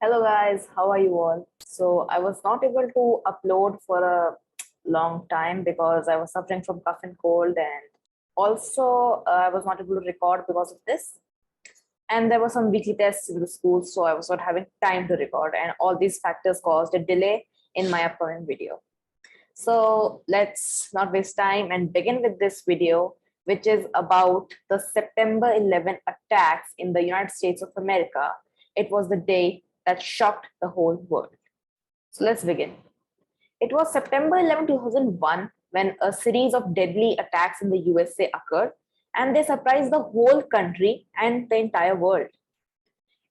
Hello guys, how are you all? So I was not able to upload for a long time because I was suffering from cough and cold, and also I was not able to record because of this. And there were some weekly tests in the school, so I was not having time to record, and all these factors caused a delay in my upcoming video. So let's not waste time and begin with this video, which is about the September 11 attacks in the United States of America. It was the day that shocked the whole world. So let's begin. It was September 11, 2001 when a series of deadly attacks in the USA occurred, and they surprised the whole country and the entire world.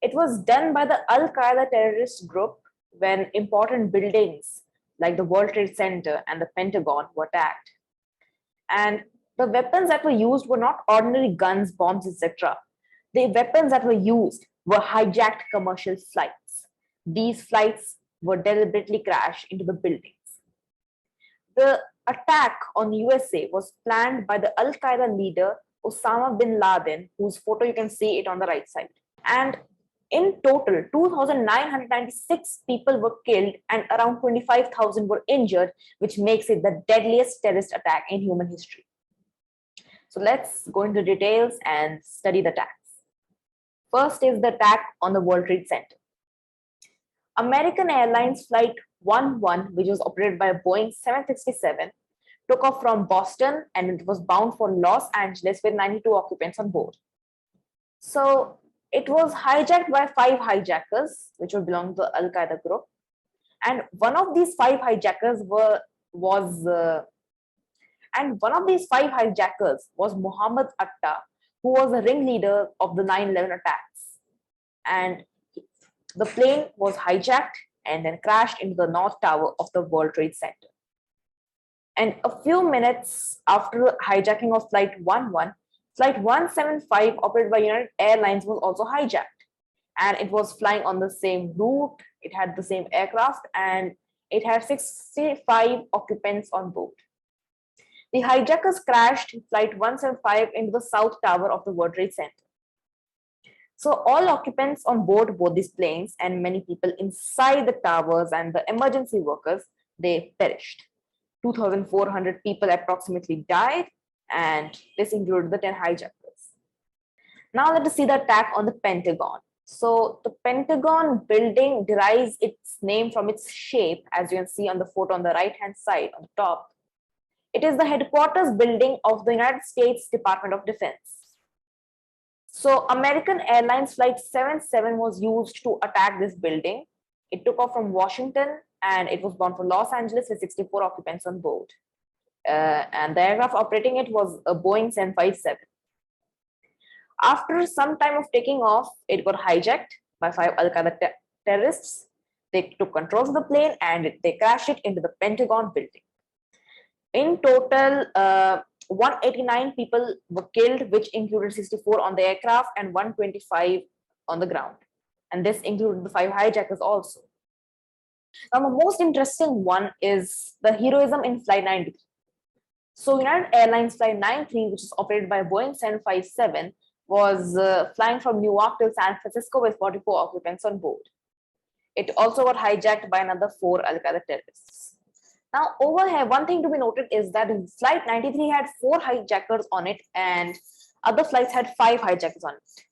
It was done by the Al Qaeda terrorist group when important buildings like the World Trade Center and the Pentagon were attacked. And the weapons that were used were not ordinary guns, bombs, etc. The weapons that were used were hijacked commercial flights. These flights were deliberately crashed into the buildings. The attack on USA was planned by the Al Qaeda leader Osama bin Laden, whose photo you can see it on the right side. And in total, 2,996 people were killed and around 25,000 were injured, which makes it the deadliest terrorist attack in human history. So let's go into details and study the attacks. First is the attack on the World Trade Center. American Airlines Flight 11, which was operated by a Boeing 767, took off from Boston and it was bound for Los Angeles with 92 occupants on board. So it was hijacked by 5 hijackers, which would belong to the Al Qaeda group. And one of these 5 hijackers was Muhammad Atta, who was the ringleader of the 9/11 attacks. And the plane was hijacked and then crashed into the North Tower of the World Trade Center. And a few minutes after hijacking of Flight 11, Flight 175, operated by United Airlines, was also hijacked. And it was flying on the same route, it had the same aircraft, and it had 65 occupants on board. The hijackers crashed Flight 175 into the South Tower of the World Trade Center. So all occupants on board both these planes and many people inside the towers and the emergency workers, they perished. 2,400 people approximately died, and this included the 10 hijackers. Now let us see the attack on the Pentagon. So the Pentagon building derives its name from its shape, as you can see on the photo on the right-hand side on the top. It is the headquarters building of the United States Department of Defense. So American Airlines Flight 77 was used to attack this building. It took off from Washington and it was bound for Los Angeles with 64 occupants on board. And the aircraft operating it was a Boeing 757. After some time of taking off, it got hijacked by 5 Al Qaeda terrorists. They took control of the plane and they crashed it into the Pentagon building. In total, 189 people were killed, which included 64 on the aircraft and 125 on the ground. And this included the 5 hijackers also. Now, the most interesting one is the heroism in Flight 93. So, United Airlines Flight 93, which is operated by Boeing 757, was flying from Newark to San Francisco with 44 occupants on board. It also got hijacked by another 4 Al Qaeda terrorists. Now, over here, one thing to be noted is that Flight 93 had 4 hijackers on it, and other flights had 5 hijackers on it.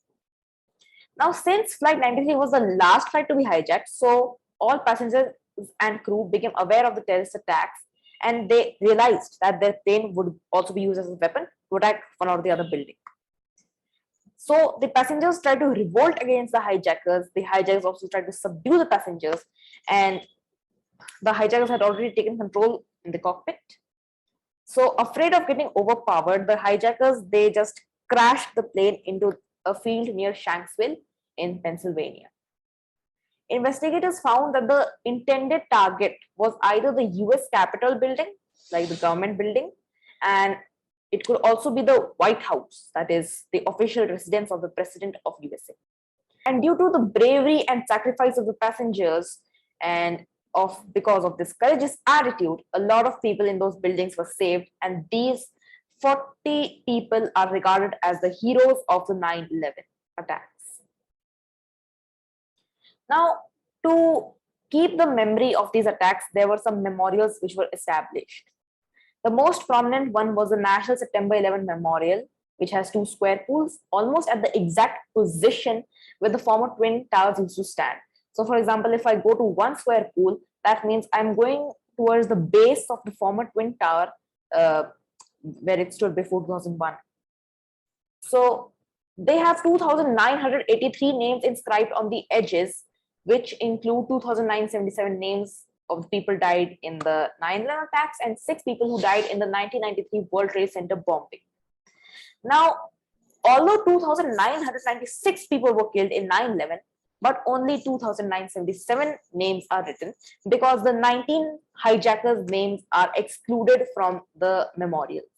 Now, since Flight 93 was the last flight to be hijacked, so all passengers and crew became aware of the terrorist attacks, and they realized that their plane would also be used as a weapon to attack one or the other building. So the passengers tried to revolt against the hijackers. The hijackers also tried to subdue the passengers, and the hijackers had already taken control in the cockpit. So afraid of getting overpowered, the hijackers, they just crashed the plane into a field near Shanksville in Pennsylvania. Investigators found that the intended target was either the US Capitol building, like the government building, and it could also be the White House, that is the official residence of the President of USA. And due to the bravery and sacrifice of the passengers and because of this courageous attitude, a lot of people in those buildings were saved, and these 40 people are regarded as the heroes of the 9/11 attacks. Now, to keep the memory of these attacks, there were some memorials which were established. The most prominent one was the National September 11 Memorial, which has 2 square pools almost at the exact position where the former Twin Towers used to stand. So, for example, if I go to 1 square pool, that means I'm going towards the base of the former Twin Tower where it stood before 2001. So, they have 2,983 names inscribed on the edges, which include 2,977 names of people died in the 9/11 attacks and 6 people who died in the 1993 World Trade Center bombing. Now, although 2,996 people were killed in 9/11, but only 2,977 names are written because the 19 hijackers' names are excluded from the memorials.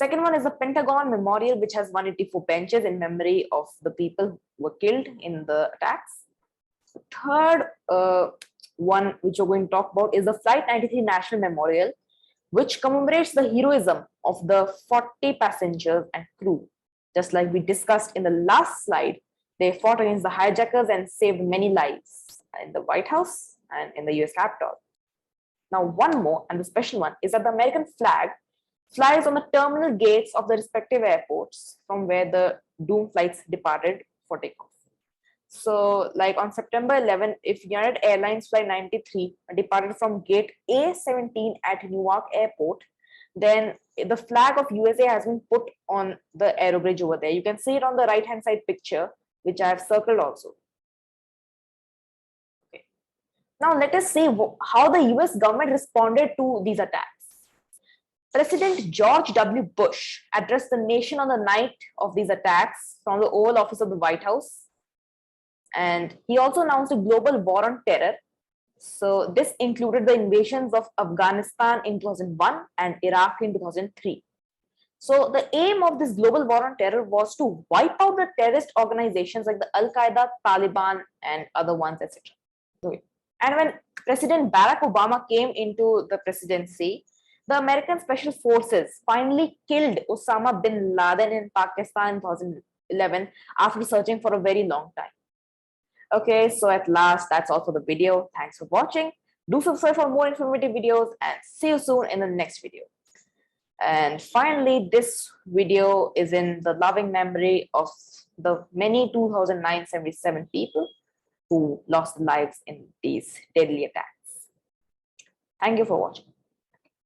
Second one is the Pentagon Memorial, which has 184 benches in memory of the people who were killed in the attacks. Third one, which we're going to talk about, is the Flight 93 National Memorial, which commemorates the heroism of the 40 passengers and crew. Just like we discussed in the last slide, they fought against the hijackers and saved many lives in the White House and in the US Capitol. Now, one more, and the special one, is that the American flag flies on the terminal gates of the respective airports from where the doomed flights departed for takeoff. So, like on September 11, if United Airlines Flight 93 departed from gate A17 at Newark Airport, then the flag of USA has been put on the aero bridge over there. You can see it on the right-hand side picture, which I have circled also. Okay. Now, let us see how the US government responded to these attacks. President George W. Bush addressed the nation on the night of these attacks from the Oval Office of the White House. And he also announced a global war on terror. So this included the invasions of Afghanistan in 2001 and Iraq in 2003. So the aim of this global war on terror was to wipe out the terrorist organizations like the Al-Qaeda, Taliban, and other ones, etc. Okay. And when President Barack Obama came into the presidency, the American Special Forces finally killed Osama bin Laden in Pakistan in 2011 after searching for a very long time. Okay, so at last, that's all for the video. Thanks for watching. Do subscribe for more informative videos and see you soon in the next video. And finally, this video is in the loving memory of the many 2,977 people who lost their lives in these deadly attacks. Thank you for watching.